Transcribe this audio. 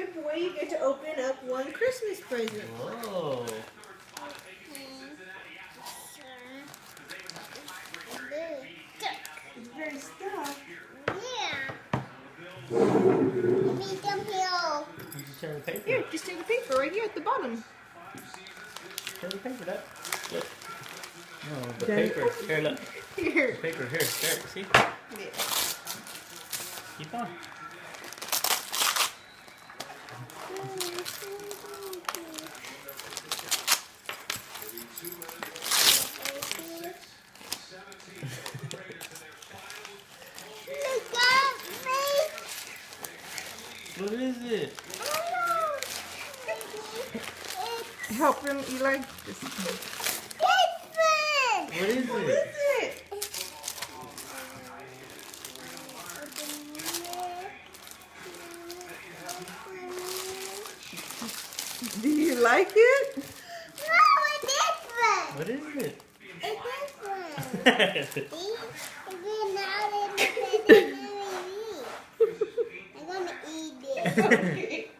good boy, you get to open up one Christmas present. Whoa. It's very stuffed. Yeah. Make them heal. You just tear the paper. Here, just take the paper right here at the bottom. Tear the paper, Dad. Look. No, the Daddy. paper. Here, look. Here. The paper, here. There, see? Yeah. Keep on. What is it? Help him, Eli. Just... What is What it? is it? Do you like it? No, it's different. What is it? It's different. See? It's been out in the I'm gonna eat it. Okay.